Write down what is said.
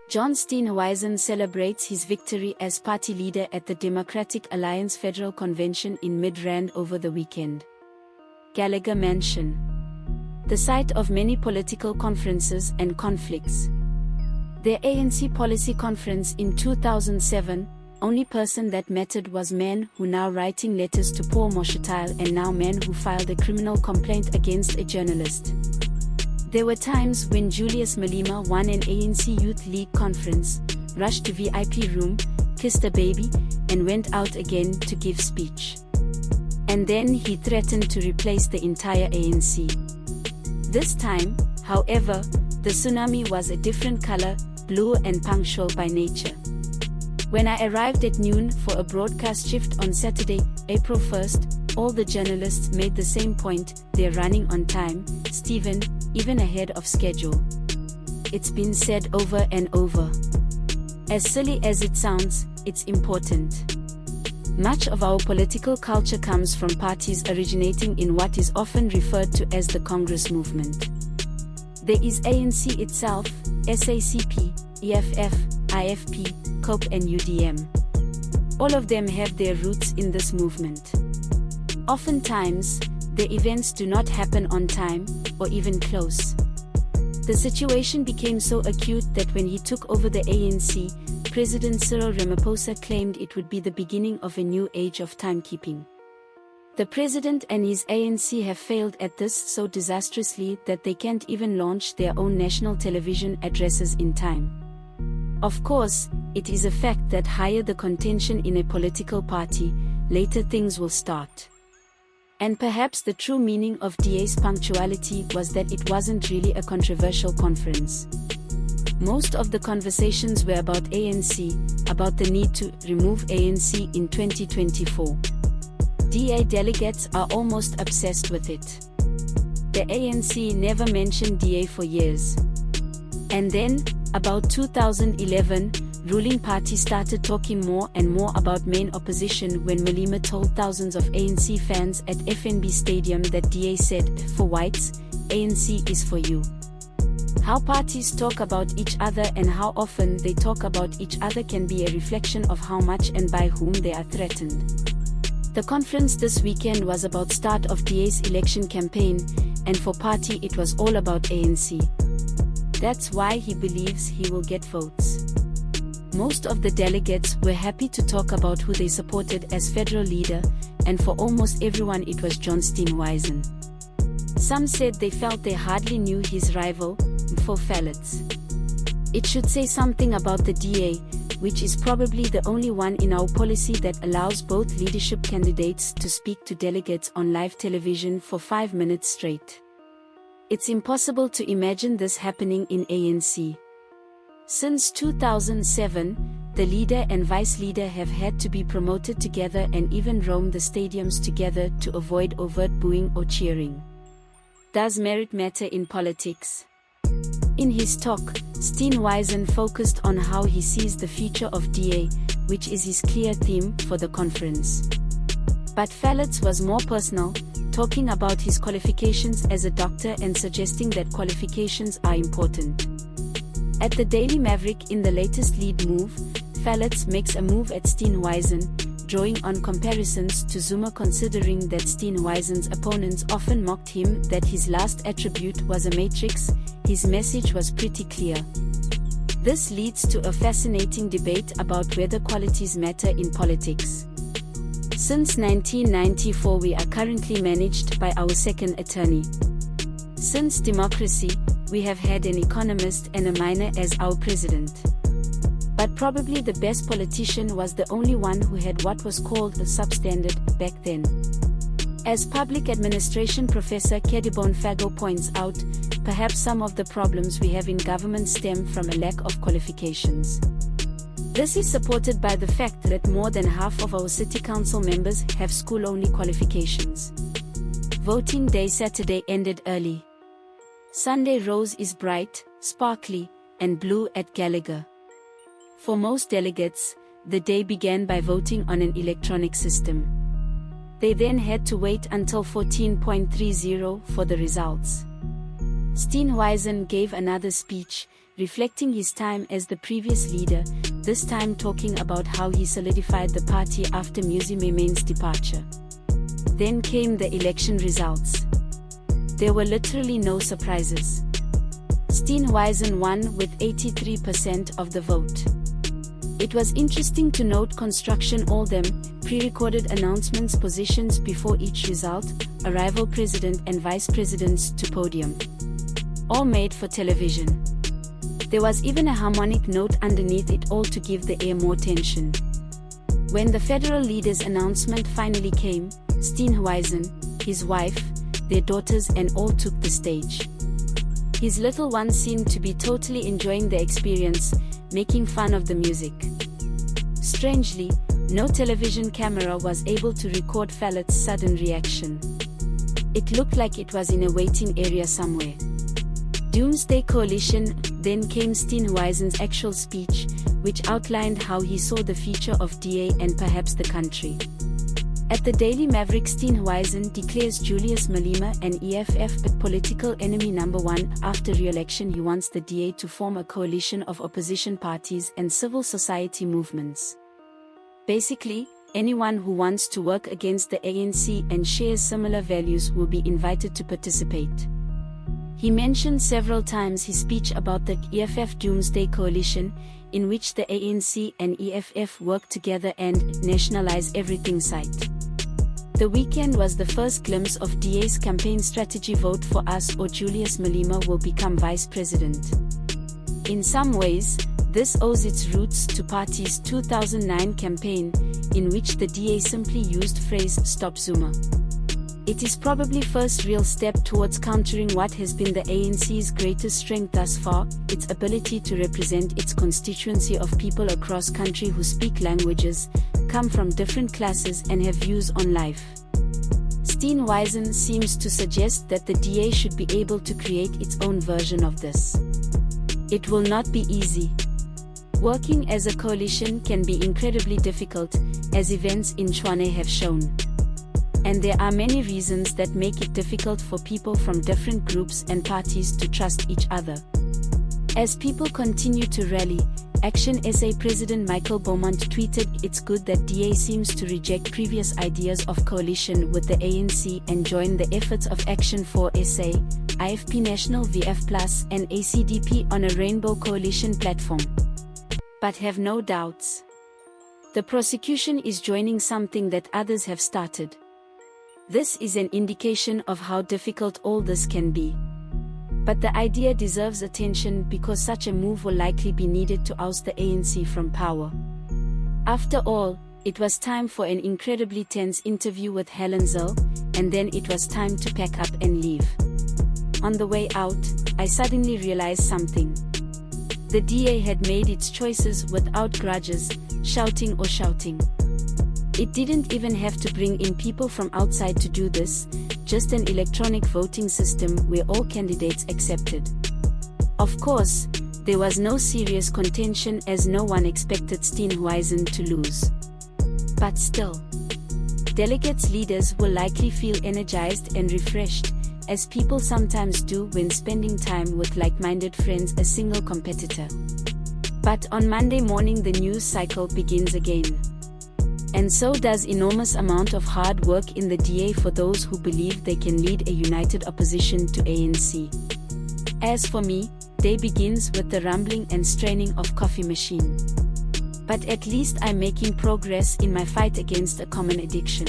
John Steenhuisen celebrates his victory as party leader at the Democratic Alliance Federal Convention in Midrand over the weekend. Gallagher Mansion, the site of many political conferences and conflicts. The ANC Policy Conference in 2007, only person that mattered was man who now writing letters to Paul Mashatile and now man who filed a criminal complaint against a journalist. There were times when Julius Malema won an ANC Youth League conference, rushed to VIP room, kissed a baby, and went out again to give speech. And then he threatened to replace the entire ANC. This time, however, the tsunami was a different color, blue and punctual by nature. When I arrived at noon for a broadcast shift on Saturday, April 1st, all the journalists made the same point: they're running on time, Stephen, even ahead of schedule. It's been said over and over. As silly as it sounds, it's important. Much of our political culture comes from parties originating in what is often referred to as the Congress movement. There is ANC itself, SACP, EFF, IFP, COPE and UDM. All of them have their roots in this movement. Oftentimes, the events do not happen on time, or even close. The situation became so acute that when he took over the ANC, President Cyril Ramaphosa claimed it would be the beginning of a new age of timekeeping. The president and his ANC have failed at this so disastrously that they can't even launch their own national television addresses in time. Of course, it is a fact that higher the contention in a political party, later things will start. And perhaps the true meaning of DA's punctuality was that it wasn't really a controversial conference. Most of the conversations were about ANC, about the need to remove ANC in 2024. DA delegates are almost obsessed with it. The ANC never mentioned DA for years. And then, about 2011, ruling party started talking more and more about main opposition when Malema told thousands of ANC fans at FNB Stadium that DA said, "For whites, ANC is for you." How parties talk about each other and how often they talk about each other can be a reflection of how much and by whom they are threatened. The conference this weekend was about start of DA's election campaign, and for party it was all about ANC. That's why he believes he will get votes. Most of the delegates were happy to talk about who they supported as federal leader, and for almost everyone it was John Steenhuisen. Some said they felt they hardly knew his rival, Mpho Phalatse. It should say something about the DA, which is probably the only one in our policy that allows both leadership candidates to speak to delegates on live television for 5 minutes straight. It's impossible to imagine this happening in ANC. Since 2007, the leader and vice leader have had to be promoted together and even roam the stadiums together to avoid overt booing or cheering. Does merit matter in politics? In his talk, Steenhuisen focused on how he sees the future of DA, which is his clear theme for the conference. But Phalatse was more personal, talking about his qualifications as a doctor and suggesting that qualifications are important. At the Daily Maverick In the latest lead move, Phalatse makes a move at Steenhuisen, drawing on comparisons to Zuma, considering that Steenhuisen's opponents often mocked him that his last attribute was a matrix. His message was pretty clear. This leads to a fascinating debate about whether qualities matter in politics. Since 1994 we are currently managed by our second attorney. Since democracy, we have had an economist and a minor as our president. But probably the best politician was the only one who had what was called a substandard back then. As public administration professor Kedibone Phago points out, perhaps some of the problems we have in government stem from a lack of qualifications. This is supported by the fact that more than half of our city council members have school-only qualifications. Voting day Saturday ended early. Sunday rose is bright, sparkly, and blue at Gallagher. For most delegates, the day began by voting on an electronic system. They then had to wait until 14:30 for the results. Steenhuisen gave another speech, reflecting his time as the previous leader, this time talking about how he solidified the party after Mmusi Maimane's departure. Then came the election results. There were literally no surprises. Steenhuisen won with 83% of the vote. It was interesting to note construction all them, pre-recorded announcements positions before each result, arrival president and vice presidents to podium. All made for television. There was even a harmonic note underneath it all to give the air more tension. When the federal leader's announcement finally came, Steenhuisen, his wife, their daughters and all took the stage. His little one seemed to be totally enjoying the experience, making fun of the music. Strangely, no television camera was able to record Phalatse's sudden reaction. It looked like it was in a waiting area somewhere. Doomsday Coalition. Then came Steenhuisen's actual speech, which outlined how he saw the future of DA and perhaps the country. At the Daily Maverick, Steenhuisen declares Julius Malema an EFF but political enemy number one. After re-election, he wants the DA to form a coalition of opposition parties and civil society movements. Basically, anyone who wants to work against the ANC and shares similar values will be invited to participate. He mentioned several times his speech about the EFF Doomsday Coalition, in which the ANC and EFF work together and nationalize everything site. The weekend was the first glimpse of DA's campaign strategy: vote for us or Julius Malema will become vice president. In some ways, this owes its roots to party's 2009 campaign, in which the DA simply used phrase "Stop Zuma." It is probably first real step towards countering what has been the ANC's greatest strength thus far, its ability to represent its constituency of people across country who speak languages, come from different classes and have views on life. Steenhuisen seems to suggest that the DA should be able to create its own version of this. It will not be easy. Working as a coalition can be incredibly difficult, as events in Tshwane have shown. And there are many reasons that make it difficult for people from different groups and parties to trust each other. As people continue to rally, Action SA President Michael Beaumont tweeted, "It's good that DA seems to reject previous ideas of coalition with the ANC and join the efforts of Action for SA, IFP National VF Plus and ACDP on a rainbow coalition platform. But have no doubts. The prosecution is joining something that others have started. This is an indication of how difficult all this can be. But the idea deserves attention because such a move will likely be needed to oust the ANC from power." After all, it was time for an incredibly tense interview with Helen Zille, and then it was time to pack up and leave. On the way out, I suddenly realized something. The DA had made its choices without grudges, shouting or shouting. It didn't even have to bring in people from outside to do this, just an electronic voting system where all candidates accepted. Of course, there was no serious contention as no one expected Steenhuisen to lose. But still, delegates' leaders will likely feel energized and refreshed, as people sometimes do when spending time with like-minded friends, a single competitor. But on Monday morning the news cycle begins again. And so does enormous amount of hard work in the DA for those who believe they can lead a united opposition to ANC. As for me, day begins with the rumbling and straining of coffee machine. But at least I'm making progress in my fight against a common addiction.